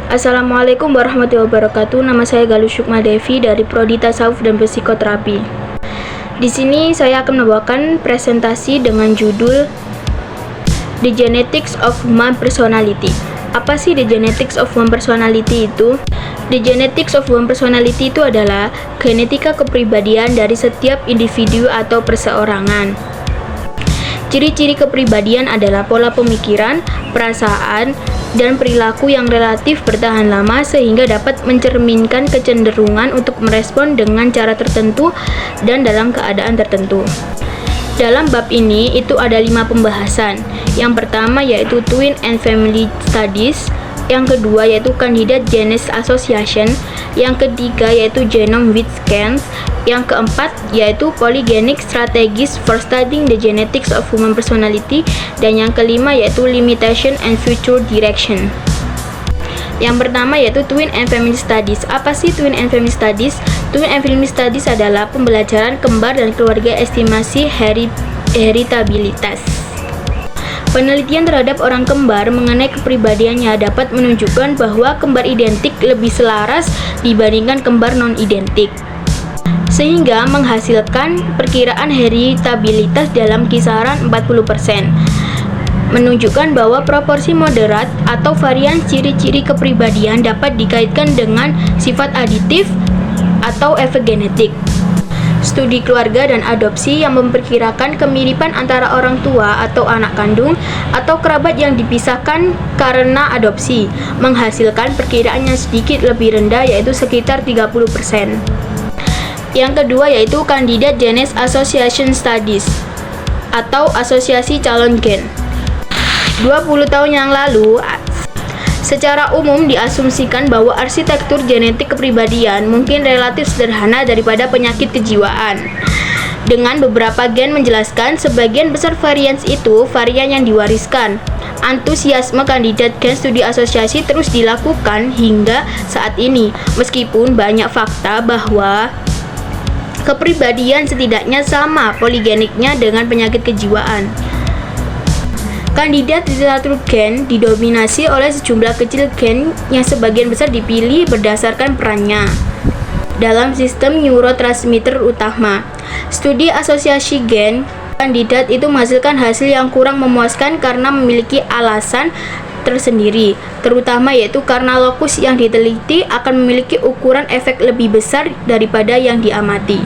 Assalamualaikum warahmatullahi wabarakatuh. Nama saya Galuh Syukma Devi dari Prodi Tasawuf dan Psikoterapi. Di sini saya akan membawakan presentasi dengan judul The Genetics of Human Personality. Apa sih The Genetics of Human Personality itu? The Genetics of Human Personality itu adalah genetika kepribadian dari setiap individu atau perseorangan. Ciri-ciri kepribadian adalah pola pemikiran, perasaan, dan perilaku yang relatif bertahan lama sehingga dapat mencerminkan kecenderungan untuk merespon dengan cara tertentu dan dalam keadaan tertentu. Dalam bab ini itu ada 5 pembahasan. Yang pertama yaitu Twin and Family Studies, yang kedua yaitu Candidate Genes Association, yang ketiga yaitu Genome Wide Scans, yang keempat yaitu Polygenic Strategies for Studying the Genetics of Human Personality, dan yang kelima yaitu Limitation and Future Direction. Yang pertama yaitu Twin and Family Studies. Apa sih Twin and Family Studies? Twin and Family Studies adalah pembelajaran kembar dan keluarga estimasi heritabilitas. Penelitian terhadap orang kembar mengenai kepribadiannya dapat menunjukkan bahwa kembar identik lebih selaras dibandingkan kembar non-identik, sehingga menghasilkan perkiraan heritabilitas dalam kisaran 40%, menunjukkan bahwa proporsi moderat atau varian ciri-ciri kepribadian dapat dikaitkan dengan sifat aditif atau efek genetik. Studi keluarga dan adopsi yang memperkirakan kemiripan antara orang tua atau anak kandung atau kerabat yang dipisahkan karena adopsi menghasilkan perkiraan yang sedikit lebih rendah, yaitu sekitar 30%. Yang kedua yaitu Candidate Genes Association Studies atau asosiasi calon gen. 20 tahun yang lalu, secara umum diasumsikan bahwa arsitektur genetik kepribadian mungkin relatif sederhana daripada penyakit kejiwaan. Dengan beberapa gen menjelaskan sebagian besar varian itu varian yang diwariskan. Antusiasme kandidat gen studi asosiasi terus dilakukan hingga saat ini, meskipun banyak fakta bahwa kepribadian setidaknya sama poligeniknya dengan penyakit kejiwaan. Kandidat literatur gen didominasi oleh sejumlah kecil gen yang sebagian besar dipilih berdasarkan perannya dalam sistem neurotransmitter utama. Studi asosiasi gen kandidat itu menghasilkan hasil yang kurang memuaskan karena memiliki alasan tersendiri, terutama yaitu karena lokus yang diteliti akan memiliki ukuran efek lebih besar daripada yang diamati.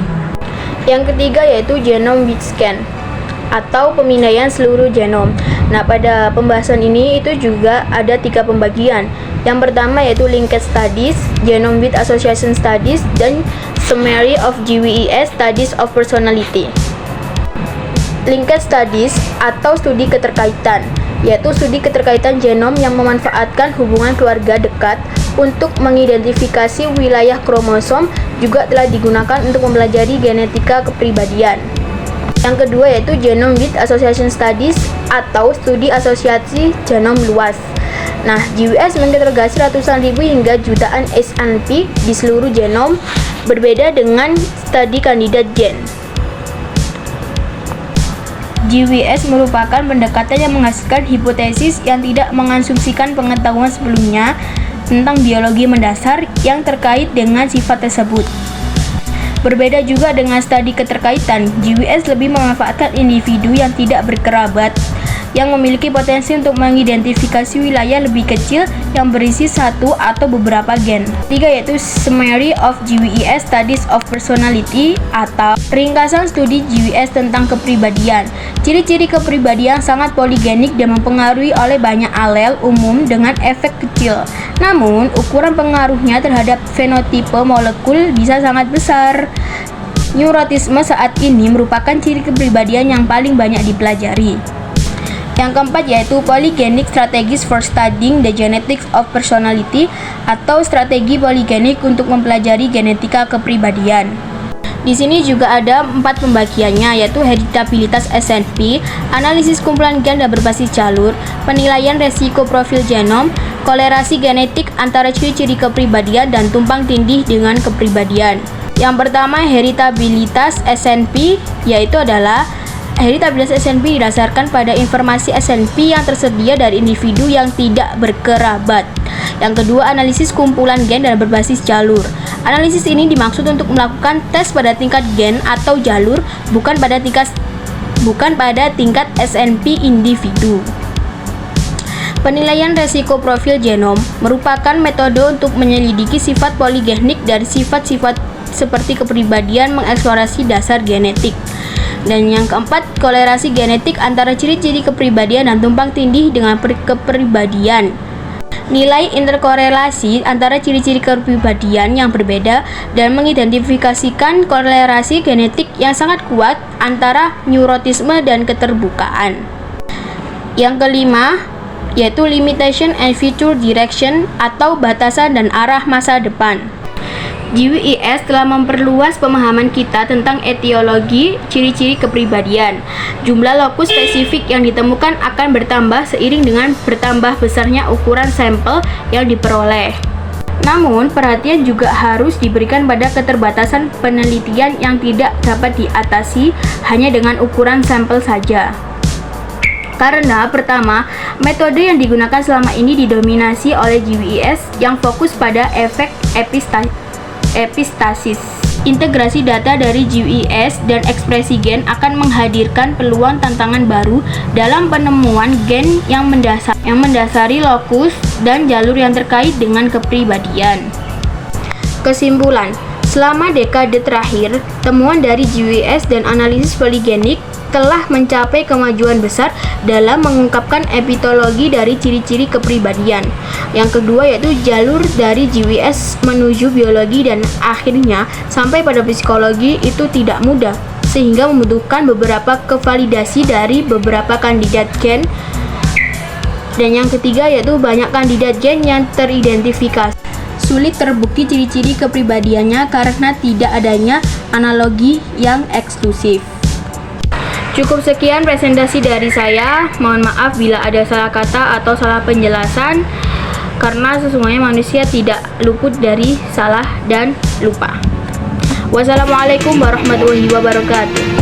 Yang ketiga yaitu Genome Wide Scan atau pemindaian seluruh genom. Nah, pada pembahasan ini itu juga ada 3 pembagian. Yang pertama yaitu Linked Studies, Genome Wide Association Studies, dan Summary of GWES Studies of Personality. Linked Studies atau studi keterkaitan, yaitu studi keterkaitan genom yang memanfaatkan hubungan keluarga dekat untuk mengidentifikasi wilayah kromosom, juga telah digunakan untuk mempelajari genetika kepribadian. Yang kedua yaitu Genome Wide Association Studies atau studi asosiasi genom luas. Nah, GWS menginterogasi ratusan ribu hingga jutaan SNP di seluruh genom, berbeda dengan studi kandidat gen. GWS merupakan pendekatan yang menghasilkan hipotesis yang tidak mengasumsikan pengetahuan sebelumnya tentang biologi mendasar yang terkait dengan sifat tersebut. Berbeda juga dengan studi keterkaitan, GWS lebih memanfaatkan individu yang tidak berkerabat yang memiliki potensi untuk mengidentifikasi wilayah lebih kecil yang berisi satu atau beberapa gen. Tiga yaitu Summary of GWES Studies of Personality atau ringkasan studi GWS tentang kepribadian. Ciri-ciri kepribadian sangat poligenik dan mempengaruhi oleh banyak alel umum dengan efek kecil. Namun, ukuran pengaruhnya terhadap fenotipe molekul bisa sangat besar. Neurotisme saat ini merupakan ciri kepribadian yang paling banyak dipelajari. Yang keempat yaitu Polygenic Strategies for Studying the Genetics of Personality atau strategi poligenik untuk mempelajari genetika kepribadian. Di sini juga ada 4 pembagiannya, yaitu heritabilitas SNP, analisis kumpulan gen dan berbasis jalur, penilaian resiko profil genom, kolerasi genetik antara ciri-ciri kepribadian, dan tumpang tindih dengan kepribadian. Yang pertama heritabilitas SNP, yaitu adalah Heritabilitas SNP didasarkan pada informasi SNP yang tersedia dari individu yang tidak berkerabat. Yang kedua, analisis kumpulan gen dan berbasis jalur. Analisis ini dimaksud untuk melakukan tes pada tingkat gen atau jalur, bukan pada tingkat SNP individu. Penilaian resiko profil genom merupakan metode untuk menyelidiki sifat poligenik dari sifat-sifat seperti kepribadian mengeksplorasi dasar genetik. Dan yang keempat, korelasi genetik antara ciri-ciri kepribadian dan tumpang tindih dengan kepribadian. Nilai interkorelasi antara ciri-ciri kepribadian yang berbeda dan mengidentifikasikan korelasi genetik yang sangat kuat antara neurotisme dan keterbukaan. Yang kelima, yaitu limitation and future direction atau batasan dan arah masa depan. GWS telah memperluas pemahaman kita tentang etiologi ciri-ciri kepribadian. Jumlah lokus spesifik yang ditemukan akan bertambah seiring dengan bertambah besarnya ukuran sampel yang diperoleh. Namun, perhatian juga harus diberikan pada keterbatasan penelitian yang tidak dapat diatasi hanya dengan ukuran sampel saja. Karena pertama, metode yang digunakan selama ini didominasi oleh GWS yang fokus pada efek epistasis. Integrasi data dari GWS dan ekspresi gen akan menghadirkan peluang tantangan baru dalam penemuan gen yang mendasari lokus dan jalur yang terkait dengan kepribadian. Kesimpulan, selama dekade terakhir, temuan dari GWS dan analisis poligenik telah mencapai kemajuan besar dalam mengungkapkan epitologi dari ciri-ciri kepribadian. Yang kedua yaitu jalur dari GWS menuju biologi dan akhirnya sampai pada psikologi itu tidak mudah, sehingga membutuhkan beberapa kevalidasi dari beberapa kandidat gen. Dan yang ketiga yaitu banyak kandidat gen yang teridentifikasi. Sulit terbukti ciri-ciri kepribadiannya karena tidak adanya analogi yang eksklusif. Cukup sekian presentasi dari saya. Mohon maaf bila ada salah kata atau salah penjelasan, karena sesungguhnya manusia tidak luput dari salah dan lupa. Wassalamualaikum warahmatullahi wabarakatuh.